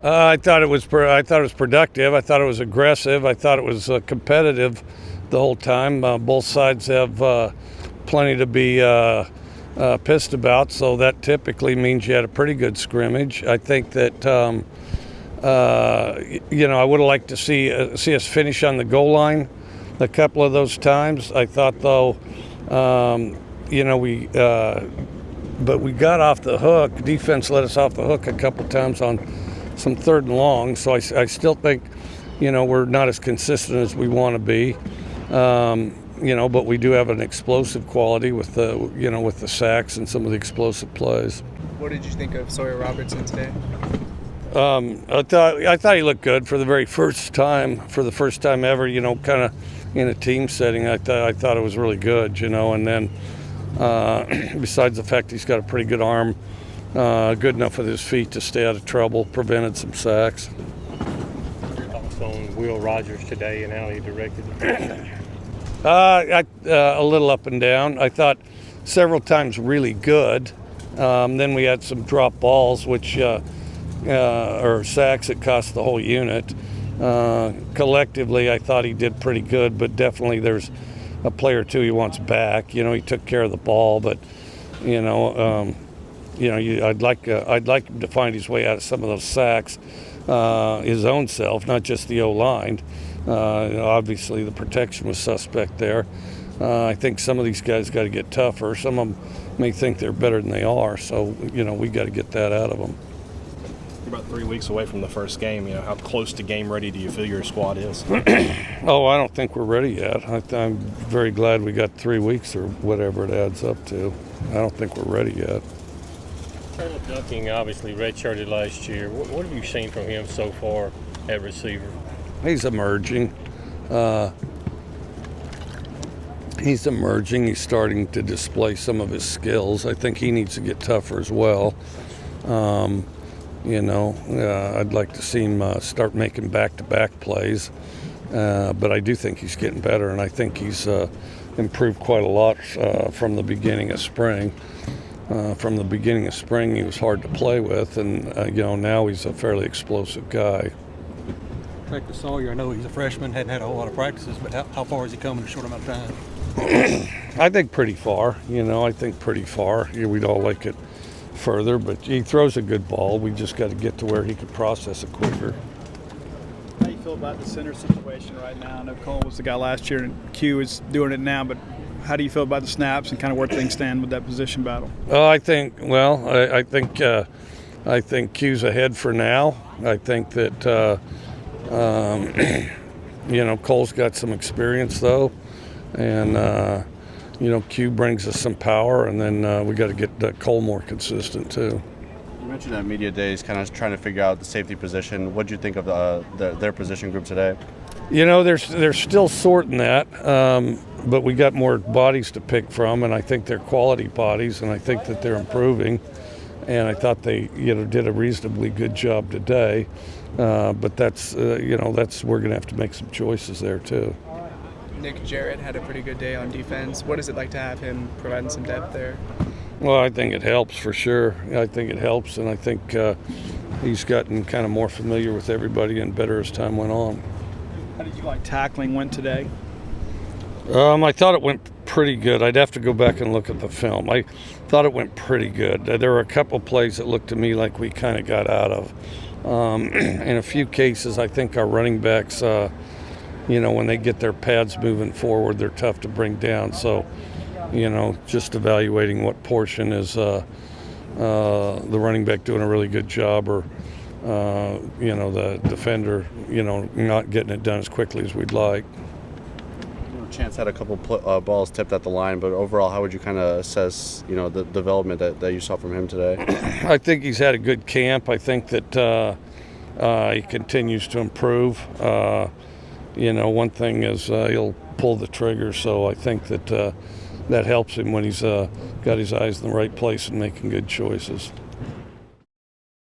I thought it was productive. I thought it was aggressive. I thought it was competitive the whole time. Both sides have plenty to be pissed about, so that typically means you had a pretty good scrimmage. I think that I would have liked to see us finish on the goal line a couple of those times. I thought though, but we got off the hook. Defense let us off the hook a couple times on some 3rd and long, so I still think, we're not as consistent as we want to be. But we do have an explosive quality with the sacks and some of the explosive plays. What did you think of Sawyer Robertson today? I thought he looked good for the first time ever. Kind of in a team setting. I thought it was really good. And then besides the fact he's got a pretty good arm, good enough with his feet to stay out of trouble, prevented some sacks. Your thoughts on Will Rogers today and how he directed it? A little up and down. I thought several times really good. Then we had some drop balls, which or sacks that cost the whole unit. Collectively, I thought he did pretty good, but definitely there's a play or two he wants back. He took care of the ball, but I'd like him to find his way out of some of those sacks, his own self, not just the O-line. Obviously, the protection was suspect there. I think some of these guys got to get tougher. Some of them may think they're better than they are, so we got to get that out of them. You're about 3 weeks away from the first game. How close to game ready do you feel your squad is? Oh, I don't think we're ready yet. I'm very glad we got 3 weeks or whatever it adds up to. I don't think we're ready yet. Caleb Duncan obviously redshirted last year. What have you seen from him so far at receiver? He's emerging. He's starting to display some of his skills. I think he needs to get tougher as well. I'd like to see him start making back-to-back plays. But I do think he's getting better, and I think he's improved quite a lot from the beginning of spring. From the beginning of spring, he was hard to play with, and now he's a fairly explosive guy. Back to Sawyer, I know he's a freshman, hadn't had a whole lot of practices, but how far has he come in a short amount of time? I think pretty far. We'd all like it further, but he throws a good ball. We just got to get to where he could process it quicker. How do you feel about the center situation right now? I know Cole was the guy last year, and Q is doing it now, but how do you feel about the snaps and kind of where things stand with that position battle? I think Q's ahead for now. I think that Cole's got some experience though, and Q brings us some power, and then we got to get Cole more consistent too. You mentioned that media days, kind of trying to figure out the safety position. What do you think of their position group today? They're still sorting that, but we got more bodies to pick from, and I think they're quality bodies, and I think that they're improving. And I thought they did a reasonably good job today, but that's we're going to have to make some choices there too. Nick Jarrett had a pretty good day on defense. What is it like to have him providing some depth there? Well, I think it helps for sure. I think it helps, and I think he's gotten kind of more familiar with everybody and better as time went on. How did you like tackling went today? I thought it went pretty good. I'd have to go back and look at the film. I thought it went pretty good. There were a couple plays that looked to me like we kind of got out of. In a few cases, I think our running backs, when they get their pads moving forward, they're tough to bring down. So, just evaluating what portion is the running back doing a really good job, or the defender, not getting it done as quickly as we'd like. Chance had a couple balls tipped at the line, but overall, how would you kind of assess, the development that you saw from him today? I think he's had a good camp. I think that he continues to improve. One thing is he'll pull the trigger, so I think that that helps him when he's got his eyes in the right place and making good choices.